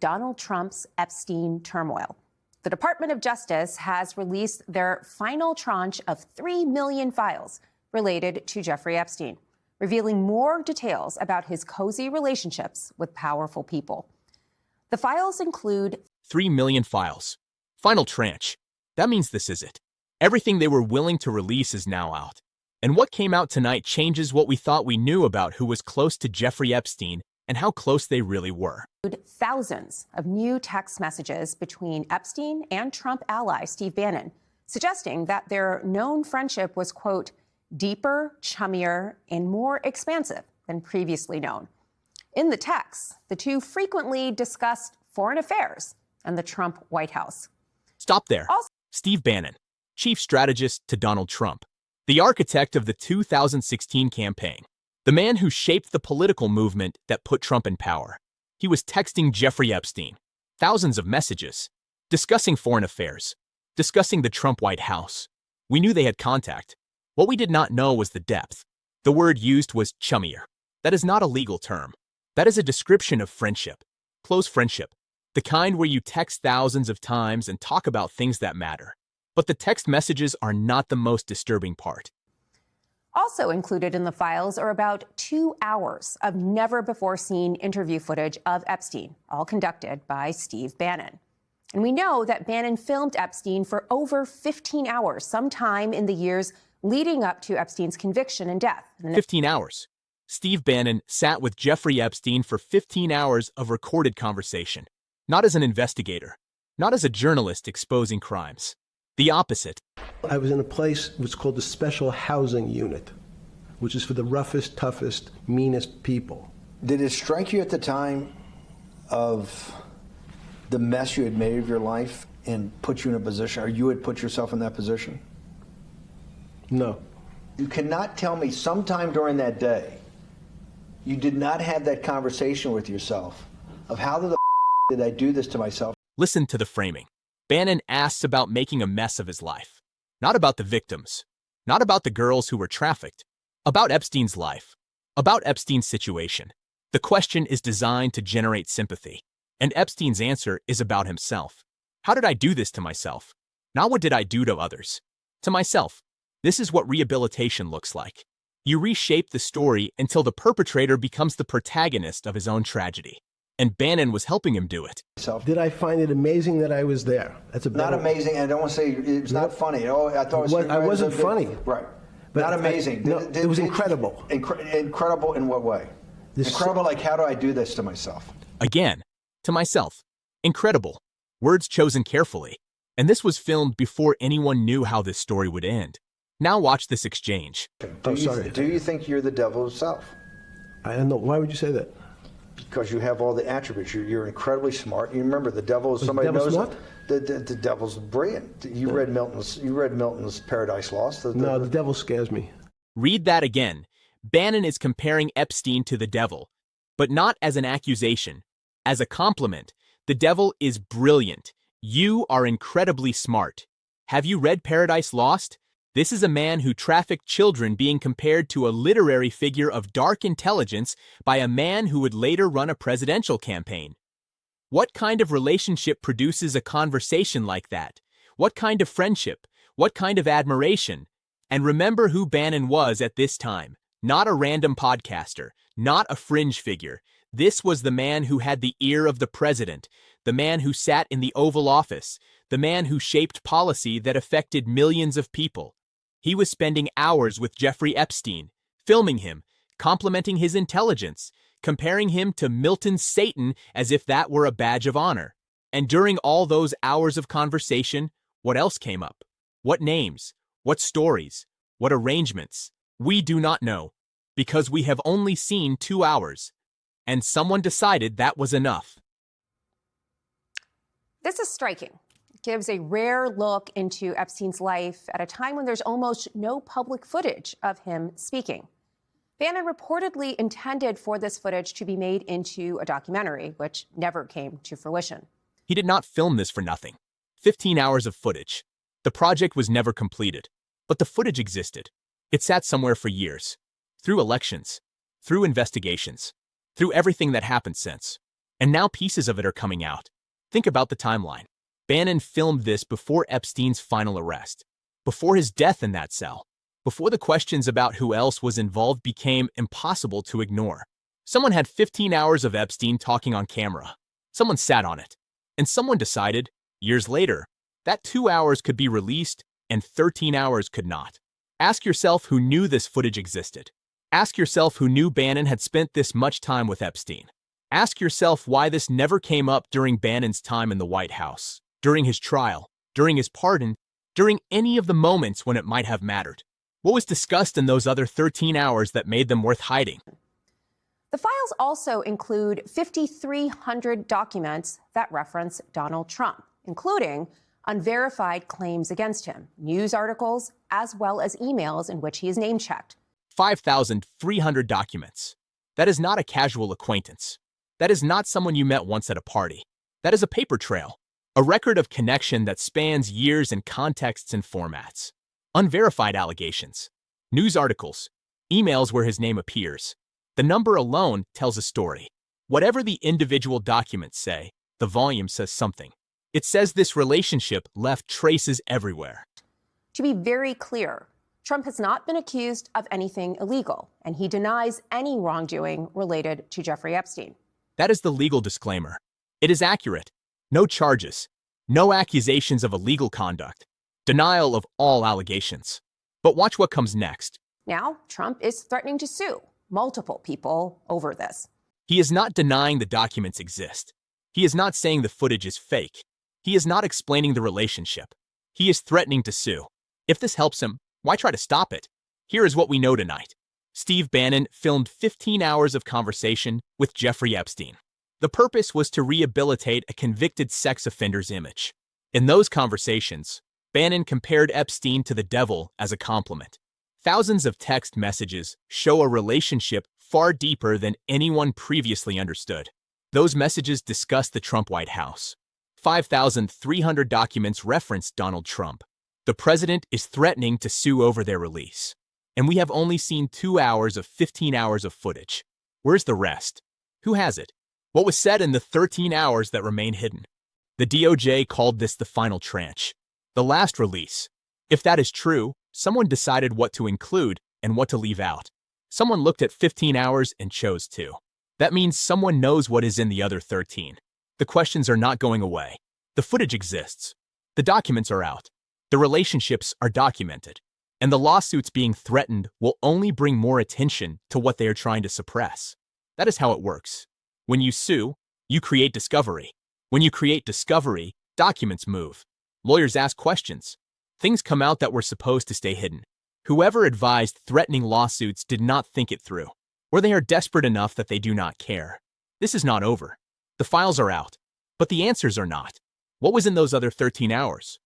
Donald Trump's Epstein turmoil. The Department of Justice has released their final tranche of 3 million files related to Jeffrey Epstein, revealing more details about his cozy relationships with powerful people. The files include 3 million files. Final tranche. That means this is it. Everything they were willing to release is now out. And what came out tonight changes what we thought we knew about who was close to Jeffrey Epstein and how close they really were. Thousands of new text messages between Epstein and Trump ally Steve Bannon, suggesting that their known friendship was, quote, deeper, chummier, and more expansive than previously known. In the texts, the two frequently discussed foreign affairs and the Trump White House. Stop there. Steve Bannon, chief strategist to Donald Trump, the architect of the 2016 campaign, the man who shaped the political movement that put Trump in power. He was texting Jeffrey Epstein, thousands of messages, discussing foreign affairs, discussing the Trump White House. We knew they had contact. What we did not know was the depth. The word used was chummier. That is not a legal term. That is a description of friendship, close friendship, the kind where you text thousands of times and talk about things that matter. But the text messages are not the most disturbing part. Also included in the files are about 2 hours of never-before-seen interview footage of Epstein, all conducted by Steve Bannon. And we know that Bannon filmed Epstein for over 15 hours, sometime in the years leading up to Epstein's conviction and death. 15 hours. Steve Bannon sat with Jeffrey Epstein for 15 hours of recorded conversation. Not as an investigator, not as a journalist exposing crimes. The opposite. I was in a place what's called the Special Housing Unit, which is for the roughest, toughest, meanest people. Did it strike you at the time of the mess you had made of your life and put you in a position, or you had put yourself in that position? No. You cannot tell me sometime during that day you did not have that conversation with yourself of how the did I do this to myself? Listen to the framing. Bannon asks about making a mess of his life. Not about the victims. Not about the girls who were trafficked. About Epstein's life. About Epstein's situation. The question is designed to generate sympathy. And Epstein's answer is about himself. How did I do this to myself? Not what did I do to others. To myself. This is what rehabilitation looks like. You reshape the story until the perpetrator becomes the protagonist of his own tragedy. And Bannon was helping him do it. Did I find it amazing that I was there? That's a not amazing, and I don't want to say it's not funny. Oh, I thought it was I wasn't funny. Right. But not amazing. It was incredible. Incredible in what way? Incredible, like how do I do this to myself? Again, to myself. Incredible. Words chosen carefully. And this was filmed before anyone knew how this story would end. Now watch this exchange. Do you think you're the devil himself? I don't know. Why would you say that? Because you have all the attributes. You're incredibly smart. You remember the devil is somebody knows the devil's brilliant. You read Milton's Paradise Lost. No, the devil scares me. Read that again. Bannon is comparing Epstein to the devil, but not as an accusation, as a compliment. The devil is brilliant. You are incredibly smart. Have you read Paradise Lost? This is a man who trafficked children being compared to a literary figure of dark intelligence by a man who would later run a presidential campaign. What kind of relationship produces a conversation like that? What kind of friendship? What kind of admiration? And remember who Bannon was at this time. Not a random podcaster, not a fringe figure. This was the man who had the ear of the president, the man who sat in the Oval Office, the man who shaped policy that affected millions of people. He was spending hours with Jeffrey Epstein, filming him, complimenting his intelligence, comparing him to Milton's Satan as if that were a badge of honor. And during all those hours of conversation, what else came up? What names? What stories? What arrangements? We do not know, because we have only seen 2 hours. And someone decided that was enough. This is striking. Gives a rare look into Epstein's life at a time when there's almost no public footage of him speaking. Bannon reportedly intended for this footage to be made into a documentary, which never came to fruition. He did not film this for nothing. 15 hours of footage. The project was never completed, but the footage existed. It sat somewhere for years. Through elections, through investigations, through everything that happened since. And now pieces of it are coming out. Think about the timeline. Bannon filmed this before Epstein's final arrest, before his death in that cell, before the questions about who else was involved became impossible to ignore. Someone had 15 hours of Epstein talking on camera. Someone sat on it. And someone decided, years later, that 2 hours could be released and 13 hours could not. Ask yourself who knew this footage existed. Ask yourself who knew Bannon had spent this much time with Epstein. Ask yourself why this never came up during Bannon's time in the White House, during his trial, during his pardon, during any of the moments when it might have mattered. What was discussed in those other 13 hours that made them worth hiding? The files also include 5,300 documents that reference Donald Trump, including unverified claims against him, news articles, as well as emails in which he is name-checked. 5,300 documents. That is not a casual acquaintance. That is not someone you met once at a party. That is a paper trail, a record of connection that spans years and contexts and formats. Unverified allegations, news articles, emails where his name appears. The number alone tells a story. Whatever the individual documents say, the volume says something. It says this relationship left traces everywhere. To be very clear, Trump has not been accused of anything illegal, and he denies any wrongdoing related to Jeffrey Epstein. That is the legal disclaimer. It is accurate. No charges, no accusations of illegal conduct, denial of all allegations. But watch what comes next. Now, Trump is threatening to sue multiple people over this. He is not denying the documents exist. He is not saying the footage is fake. He is not explaining the relationship. He is threatening to sue. If this helps him, why try to stop it? Here is what we know tonight. Steve Bannon filmed 15 hours of conversation with Jeffrey Epstein. The purpose was to rehabilitate a convicted sex offender's image. In those conversations, Bannon compared Epstein to the devil as a compliment. Thousands of text messages show a relationship far deeper than anyone previously understood. Those messages discuss the Trump White House. 5,300 documents reference Donald Trump. The president is threatening to sue over their release. And we have only seen 2 hours of 15 hours of footage. Where's the rest? Who has it? What was said in the 13 hours that remain hidden? The DOJ called this the final tranche, the last release. If that is true, someone decided what to include and what to leave out. Someone looked at 15 hours and chose 2. That means someone knows what is in the other 13. The questions are not going away. The footage exists. The documents are out. The relationships are documented. And the lawsuits being threatened will only bring more attention to what they are trying to suppress. That is how it works. When you sue, you create discovery. When you create discovery, documents move. Lawyers ask questions. Things come out that were supposed to stay hidden. Whoever advised threatening lawsuits did not think it through, or they are desperate enough that they do not care. This is not over. The files are out, but the answers are not. What was in those other 13 hours?